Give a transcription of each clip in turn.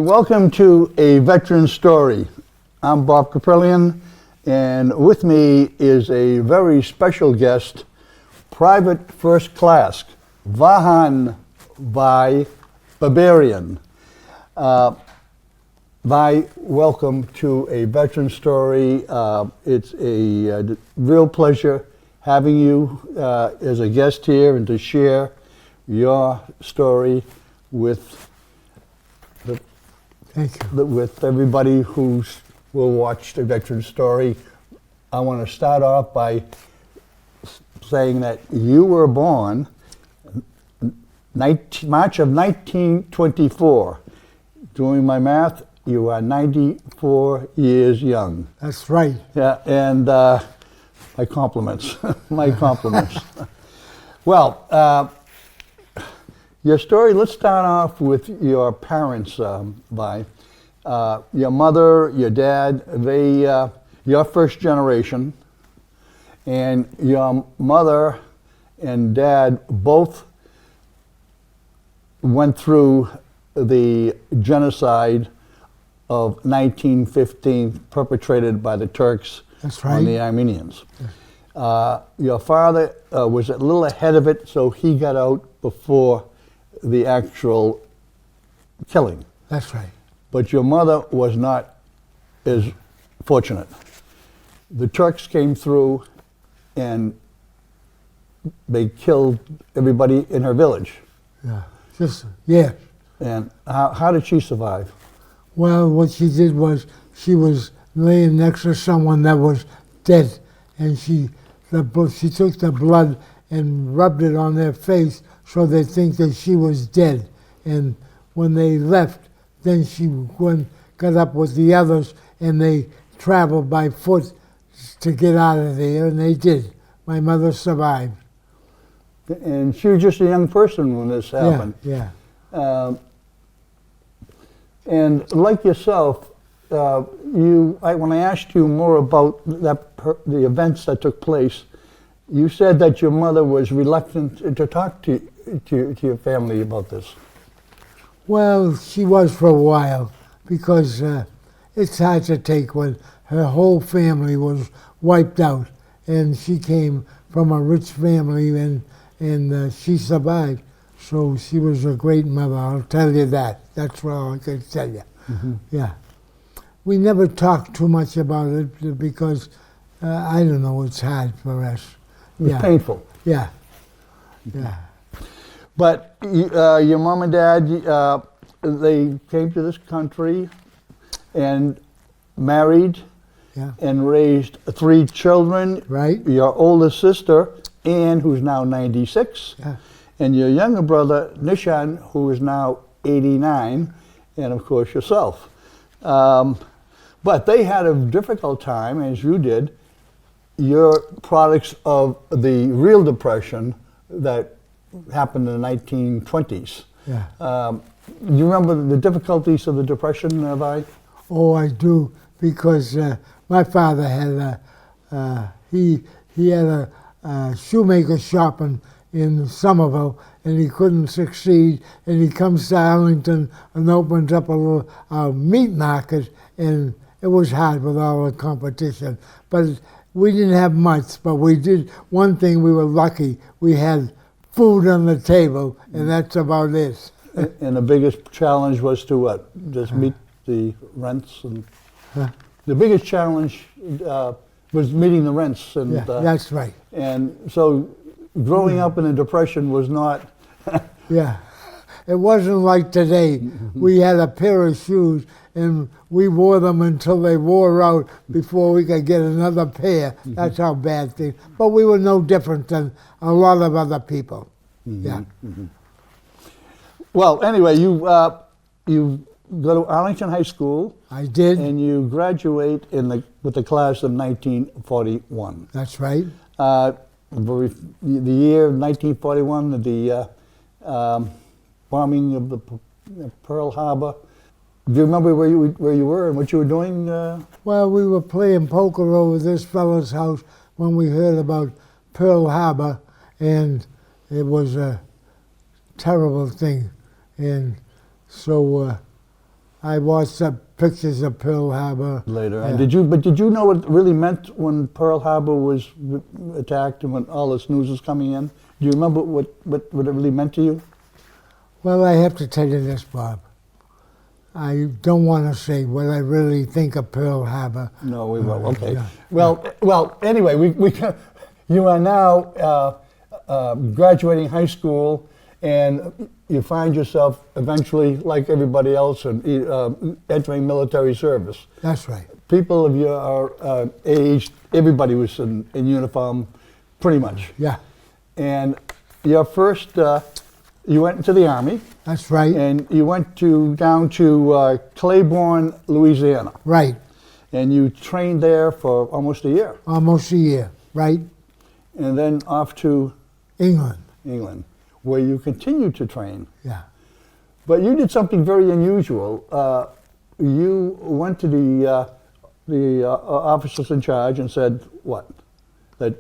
Welcome to A Veteran Story. I'm Vahn Berbarian, and with me is a very special guest, Private First Class, Vahn Berbarian. Vi, welcome to A Veteran Story. It's a real pleasure having you as a guest here and to share your story with with everybody who will watch The Veteran Story. I want to start off by saying that you were born March of 1924. Doing my math, you are 94 years young. That's right. Yeah, and my compliments. My compliments. Well, your story, let's start off with your parents, Vi. Your mother, your dad, you're first generation, and your mother and dad both went through the genocide of 1915 perpetrated by the Turks. That's right. On the Armenians. Yes. Your father was a little ahead of it, so he got out before the actual killing. That's right. But your mother was not as fortunate. The Turks came through and they killed everybody in her village. Yeah. And how did she survive? Well, what she did was she was laying next to someone that was dead, and she took the blood and rubbed it on their face so they think that she was dead. And when they left, then she got up with the others, and they traveled by foot to get out of there, and they did. My mother survived. And she was just a young person when this happened. Yeah. And like yourself, when I asked you more about the events that took place, you said that your mother was reluctant to talk to your family about this. Well, she was for a while, because it's hard to take when her whole family was wiped out, and she came from a rich family, and she survived. So she was a great mother, I'll tell you that. That's all I can tell you. Mm-hmm. Yeah. We never talked too much about it because, I don't know, it's hard for us. It was painful. Yeah. But your mom and dad, they came to this country and married and raised 3 children. Right. Your oldest sister, Anne, who's now 96. Yeah. And your younger brother, Nishan, who is now 89, and of course yourself. But they had a difficult time, as you did. You're products of the real depression that happened in the 1920s. Yeah. You remember the difficulties of the depression, Vi? Oh, I do, because my father had he had a shoemaker shop in Somerville, and he couldn't succeed, and he comes to Arlington and opens up a little meat market, and it was hard with all the competition. But we didn't have much, but we did one thing. We were lucky. We had food on the table, and that's about it. And the biggest challenge was to what? Just meet the rents? And the biggest challenge was meeting the rents. And, that's right. And so growing up in a depression was not... Yeah. It wasn't like today. We had a pair of shoes, and we wore them until they wore out before we could get another pair. That's how bad things. But we were no different than a lot of other people. Yeah. Well, anyway, you go to Arlington High School. I did. And you graduate with the class of 1941. That's right. The year 1941, the bombing of the Pearl Harbor. Do you remember where you were and what you were doing? Well, we were playing poker over this fellow's house when we heard about Pearl Harbor, and it was a terrible thing. And so I watched the pictures of Pearl Harbor. Later. Yeah. And did you know what it really meant when Pearl Harbor was attacked and when all this news was coming in? Do you remember what it really meant to you? Well, I have to tell you this, Bob. I don't want to say what I really think of Pearl Harbor. No, we will. Okay. Yeah. Well. Anyway, you are now graduating high school, and you find yourself eventually, like everybody else, entering military service. That's right. People of your age, everybody was in uniform, pretty much. Yeah, And your first, you went into the Army, that's right. and you went down to Claiborne, Louisiana. Right. And you trained there for almost a year. Almost a year, right? And then off to England. where you continued to train. Yeah. But you did something very unusual. You went to the officers in charge and said, what? That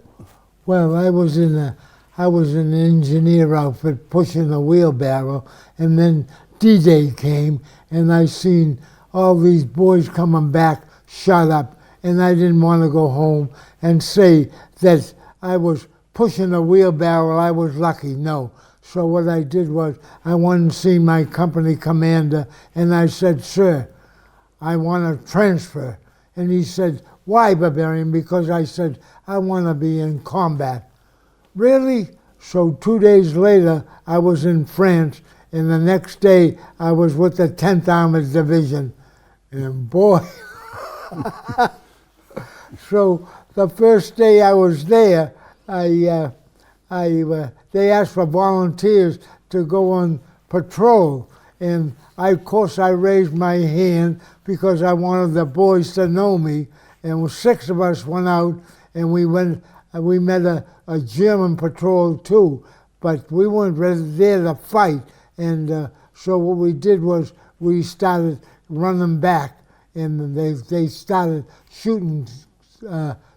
Well, I was in an engineer outfit pushing a wheelbarrow, and then D-Day came, and I seen all these boys coming back shot up, and I didn't want to go home and say that I was pushing a wheelbarrow, I was lucky. No. So what I did was I went and seen my company commander, and I said, sir, I want to transfer. And he said, why, Barbarian? Because I said, I want to be in combat. Really? So 2 days later, I was in France, and the next day, I was with the 10th Armored Division. And boy, so the first day I was there, they asked for volunteers to go on patrol. And of course, I raised my hand because I wanted the boys to know me. And 6 of us went out, and we met a German patrol too, but we weren't ready there to fight. And so what we did was we started running back, and they started shooting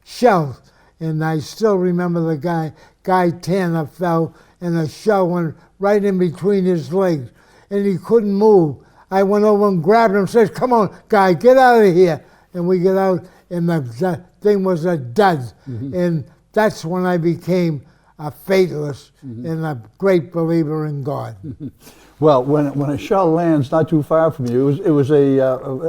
shells. And I still remember the guy Tanner fell, and a shell went right in between his legs, and he couldn't move. I went over and grabbed him and said, come on, guy, get out of here. And we get out, and the thing was a dud. Mm-hmm. And that's when I became a fatalist and a great believer in God. Well, when a shell lands not too far from you, it was a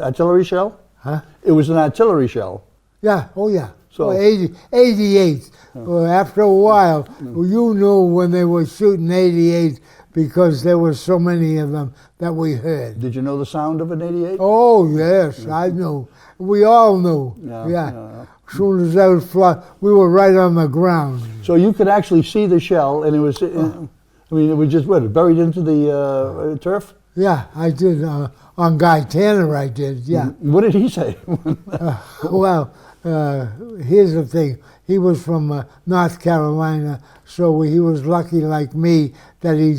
artillery shell? Huh? It was an artillery shell. Yeah, oh yeah. So 88. Well, after a while, you knew when they were shooting 88 because there were so many of them that we heard. Did you know the sound of an 88? Oh, yes, I knew. We all knew. Yeah. As soon as that was fly, we were right on the ground. So you could actually see the shell, and it was, it was just buried into the turf? Yeah, I did. On Guy Tanner, I did, yeah. What did he say? Well, here's the thing. He was from North Carolina, so he was lucky like me that he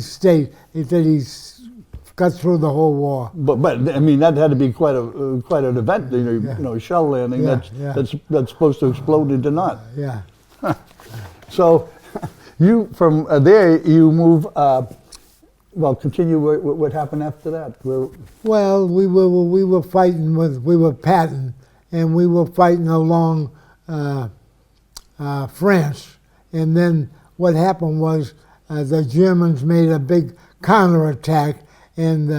got through the whole war. But I mean, that had to be quite an event, you know, shell landing that's supposed to explode into naught. Yeah. So you, from there, you move, continue what happened after that? Well, we were fighting we were Patton, and we were fighting along France. And then what happened was the Germans made a big counterattack, and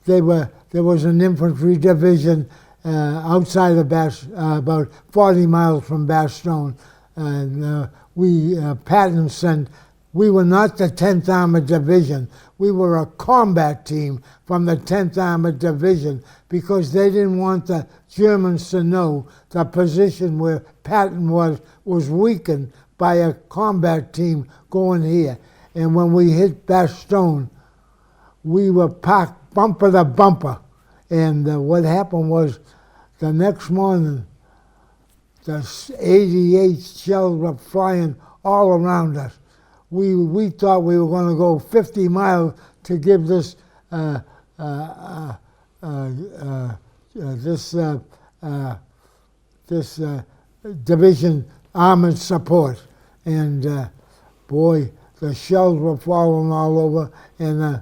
there was an infantry division outside of about 40 miles from Bastogne. And Patton sent, we were not the 10th Armored Division. We were a combat team from the 10th Armored Division because they didn't want the Germans to know the position where Patton was weakened by a combat team going here. And when we hit Bastogne, we were packed bumper to bumper. And what happened was the next morning, the 88 shells were flying all around us. We thought we were going to go 50 miles to give this division armored support, and boy, the shells were falling all over. And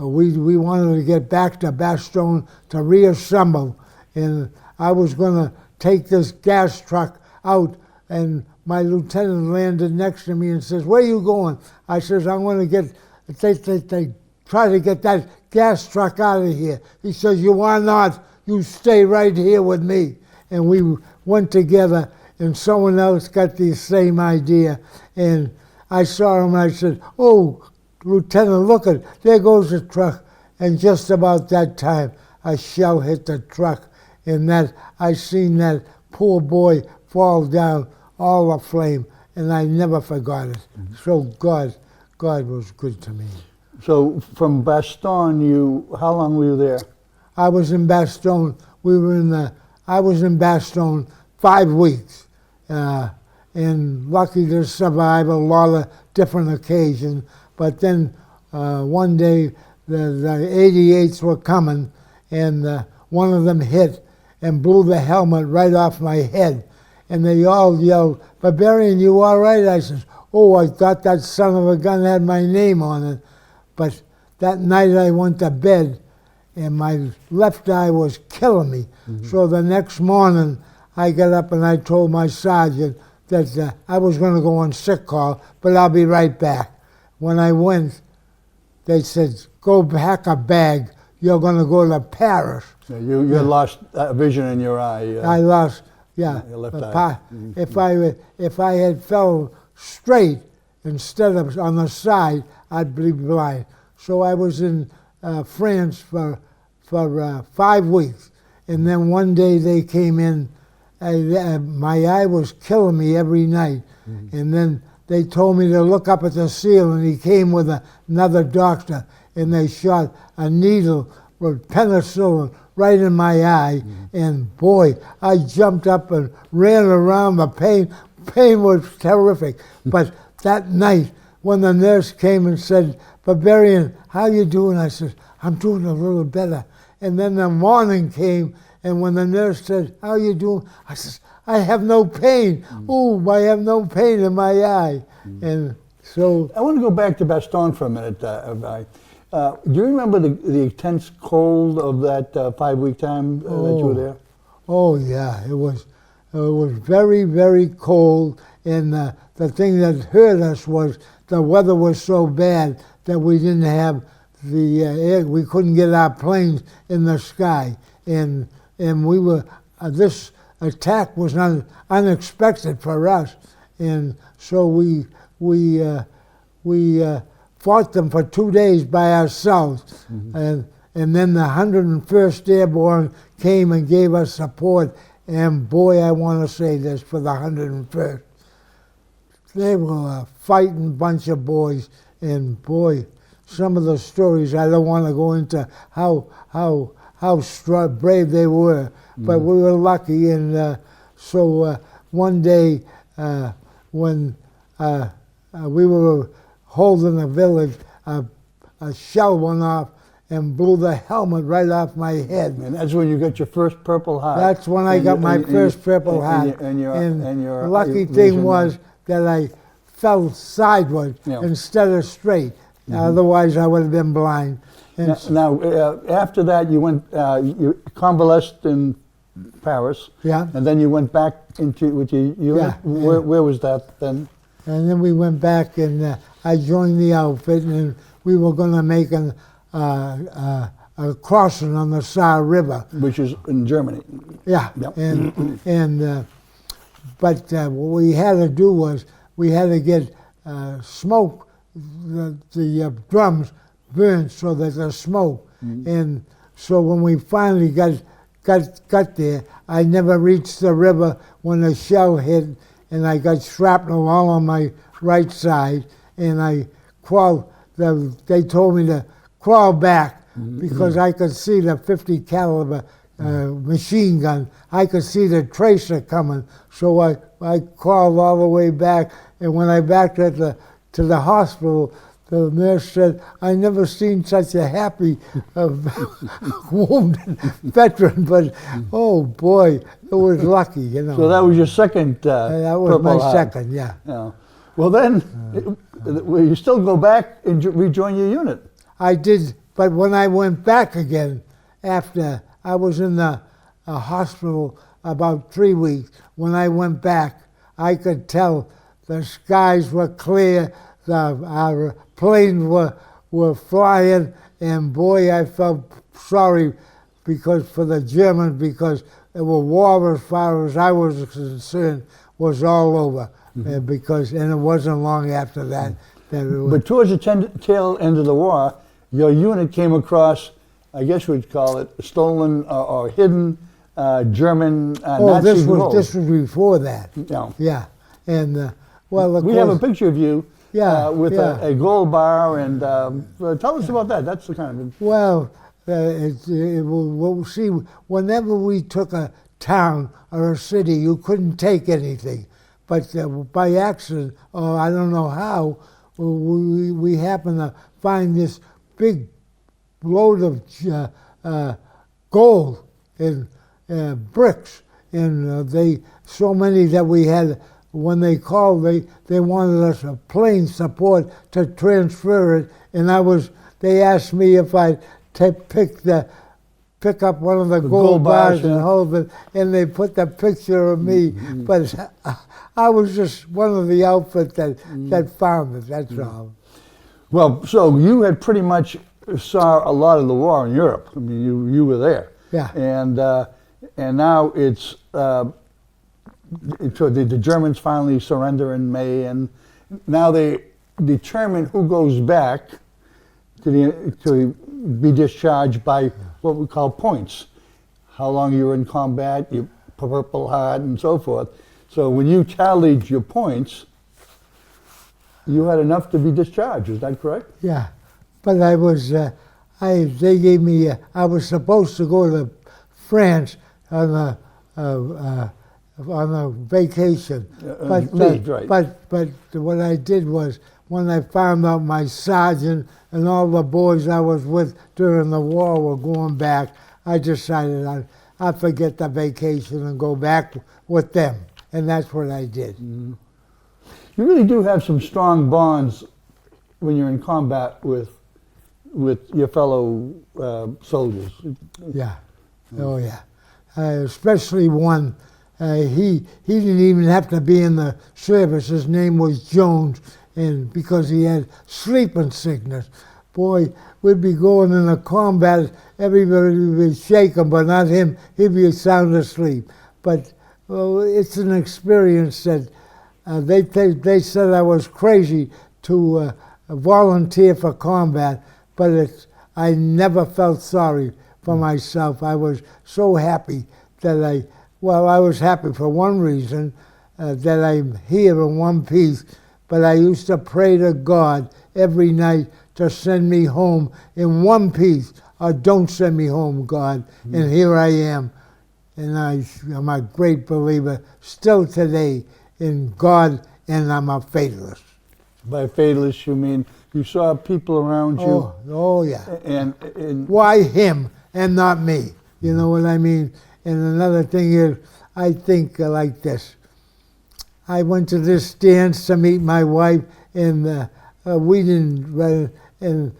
we wanted to get back to Bastogne to reassemble, and I was going to take this gas truck out, and my lieutenant landed next to me and says, "Where are you going?" I says, "I'm going to get, they try to get that gas truck out of here." He says, "You are not, you stay right here with me." And we went together, and someone else got the same idea, and I saw him and I said, "Oh, Lieutenant, look at, there goes the truck." And just about that time, a shell hit the truck, and that I seen that poor boy fall down, all aflame, and I never forgot it. So God was good to me. So from Bastogne, how long were you there? I was in Bastogne. I was in Bastogne 5 weeks, and lucky to survive a lot of different occasions. But then one day the 88s were coming, and one of them hit and blew the helmet right off my head. And they all yelled, "Barbarian, you all right?" I said, "Oh, I thought that son of a gun had my name on it." But that night I went to bed, and my left eye was killing me. So the next morning I got up and I told my sergeant that I was going to go on sick call, but I'll be right back. When I went, they said, "Go pack a bag. You're going to go to Paris." You lost vision in your eye. I lost, yeah. Your left eye. If I had fell straight instead of on the side, I'd be blind. So I was in France for 5 weeks, and then one day they came in. My eye was killing me every night, and then they told me to look up at the ceiling. He came with another doctor, and they shot a needle with penicillin right in my eye. And boy, I jumped up and ran around. The pain was terrific. But that night, when the nurse came and said, "Barbarian, how you doing?" I said, "I'm doing a little better." And then the morning came, and when the nurse said, "How you doing?" I said, "I have no pain. Oh, I have no pain in my eye." And so I want to go back to Bastogne for a minute. Do you remember the intense cold of that 5-week time that you were there? Oh yeah, it was very, very cold, and the thing that hurt us was the weather was so bad that we didn't have the air. We couldn't get our planes in the sky, and we were this attack was unexpected for us, and so we fought them for 2 days by ourselves, and then the 101st Airborne came and gave us support. And boy, I want to say this for the 101st, they were a fighting bunch of boys, and boy, some of the stories I don't want to go into how brave they were, but we were lucky. And so one day when we were holding a village, a shell went off and blew the helmet right off my head. And that's when you got your first Purple Heart. That's when I got my first Purple Heart. And your the lucky thing was that I fell sideways instead of straight. Otherwise, I would have been blind. And now, after that, you went, you convalesced in Paris. Yeah. And then you went back with your unit. Where was that then? And then we went back, and I joined the outfit, and we were going to make a crossing on the Saar River, Which is in Germany. Yeah. Yep. But what we had to do was we had to get smoke, the drums burned so that there's smoke. And so when we finally got there, I never reached the river when the shell hit, and I got shrapnel all on my right side, and I crawled. They told me to crawl back because I could see the 50 caliber machine gun. I could see the tracer coming, so I crawled all the way back. And when I backed to the hospital, the nurse said, "I never seen such a happy wounded veteran." But oh boy, it was lucky, you know. So that was your second that was Purple my Heart. second, yeah. Well, then, will you still go back and rejoin your unit? I did but when I went back again, after I was in the hospital about 3 weeks, when I went back, I could tell the skies were clear, our planes were flying, and boy, I felt sorry for the Germans, because the war, as far as I was concerned, was all over. And it wasn't long after that that it was. But towards the tail end of the war, your unit came across, I guess we'd call it, stolen or hidden German Nazi gold. This was before that. Yeah. Yeah, and well, of We course, have a picture of you with yeah. a gold bar, and tell us about that. That's the kind of... Well, see, whenever we took a town or a city, you couldn't take anything. But by accident, or I don't know how, we happened to find this big load of gold in bricks. And so many that we had, when they called, they wanted us a plane support to transfer it. And they asked me if I'd pick up one of the gold bars and hold it, and they put the picture of me. But I was just one of the outfit that found it, that's all. Well, so you had pretty much saw a lot of the war in Europe. I mean, you were there. Yeah. And now it's so the Germans finally surrender in May, and now they determine who goes back to be discharged by what we call points. How long you were in combat, your Purple Heart, and so forth. So when you tallied your points, you had enough to be discharged. Is that correct? Yeah, but I was. They gave me. I was supposed to go to France on a vacation, but what I did was, when I found out my sergeant and all the boys I was with during the war were going back, I decided I'd forget the vacation and go back with them. And that's what I did. Mm-hmm. You really do have some strong bonds when you're in combat with your fellow soldiers. Yeah. Oh, yeah. Especially one. He didn't even have to be in the service. His name was Jones, and because he had sleeping sickness. Boy, we'd be going in a combat, everybody would be shaking, but not him. He'd be sound asleep. But well, it's an experience that they said I was crazy to volunteer for combat, but I never felt sorry for myself. I was so happy that I was happy for one reason, that I'm here in one piece, but I used to pray to God every night to send me home in one piece, or don't send me home, God. And here I am. And I'm a great believer still today in God, and I'm a fatalist. By fatalist, you mean you saw people around you? Oh yeah. And why him and not me? You know what I mean? And another thing is, I think like this. I went to this dance to meet my wife, and we didn't. And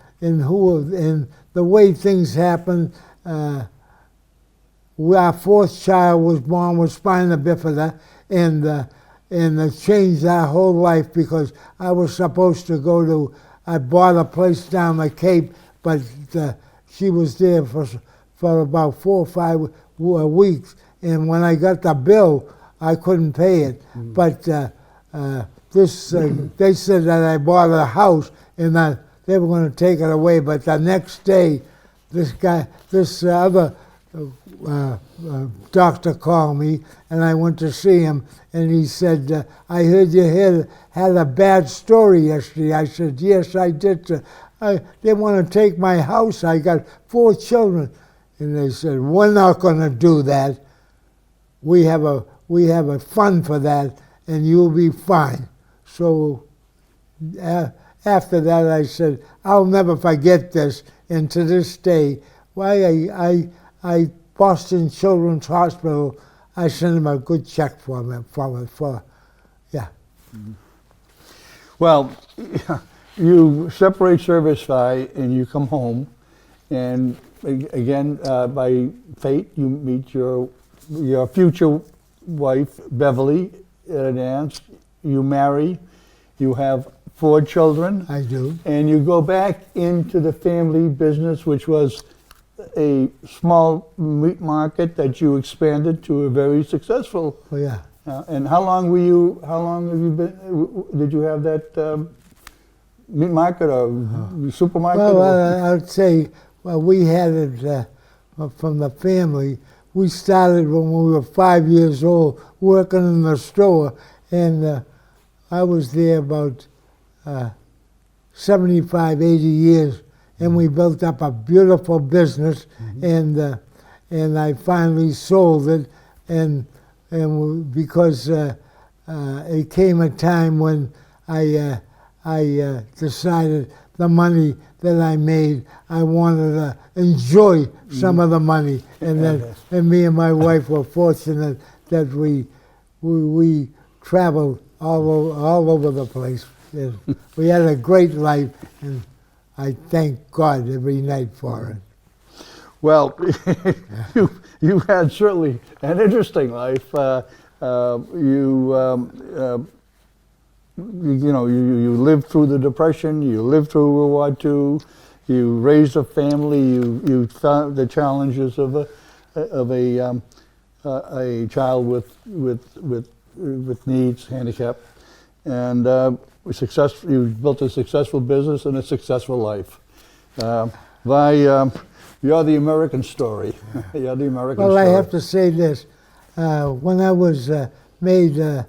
the way things happened. Our fourth child was born with spina bifida, and it changed our whole life, because I was supposed to I bought a place down the Cape, but she was there for about 4 or 5 weeks, and when I got the bill, I couldn't pay it. But they said that I bought a house, and they were going to take it away, but the next day, this other doctor called me, and I went to see him, and he said, I heard you had a bad story yesterday. I said, yes, I did. They want to take my house. I got 4 children. And they said, we're not going to do that. We have a fund for that, and you'll be fine. So after that, I said, I'll never forget this. And to this day, Boston Children's Hospital, I sent them a good check for yeah. Well, you separate service and you come home, And again, by fate, you meet your future wife, Beverly, at a dance. You marry. You have 4 children. I do. And you go back into the family business, which was a small meat market that you expanded to a very successful. Oh, yeah. And how long have you been? Did you have that meat market or supermarket? Well, I'd say we had it from the family. We started when we were 5 years old, working in the store, and I was there about 75, 80 years, and we built up a beautiful business, and I finally sold it, and because it came a time when I decided the money that I made, I wanted to enjoy some of the money, and me and my wife were fortunate that we traveled all over the place. And we had a great life, and I thank God every night for it. Well, you had certainly an interesting life. You lived through the Depression. You lived through World War II. You raised a family. You found the challenges of a child with needs, handicap, and you built a successful business and a successful life. You're the American story. You're the American story. Well, I have to say this. When I was made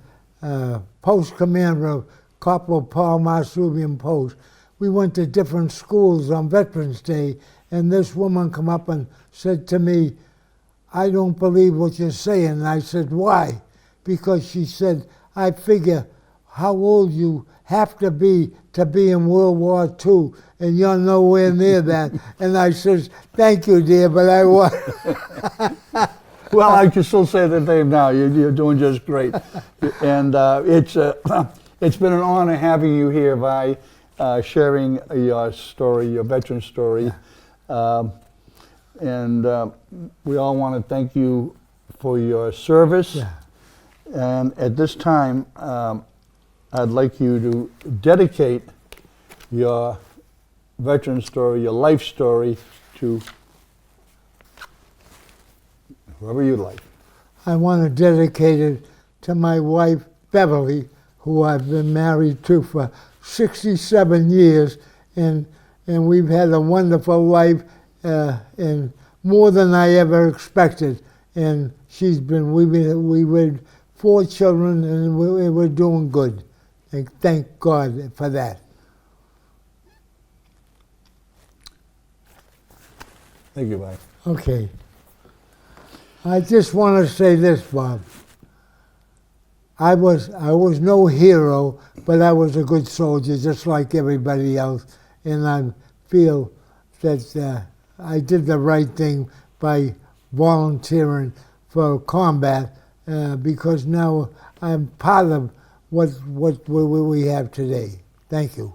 post commander of Corporal Paul Marsubian Post, we went to different schools on Veterans Day, and this woman come up and said to me, "I don't believe what you're saying." And I said, "Why?" Because she said, "I figure how old you have to be in World War II, and you're nowhere near that." And I says, "Thank you, dear, but I was." Well, I can still say the name now. You're doing just great, and it's been an honor having you here, Vi, sharing your story, your veteran story, and we all want to thank you for your service. Yeah. And at this time, I'd like you to dedicate your veteran story, your life story, to whoever you like. I want to dedicate it to my wife, Beverly, who I've been married to for 67 years, and we've had a wonderful life, and more than I ever expected. And we had 4 children, and we're doing good. And thank God for that. Thank you, Vi. Okay. I just want to say this, Bob. I was no hero, but I was a good soldier, just like everybody else. And I feel that I did the right thing by volunteering for combat, because now I'm part of what we have today. Thank you.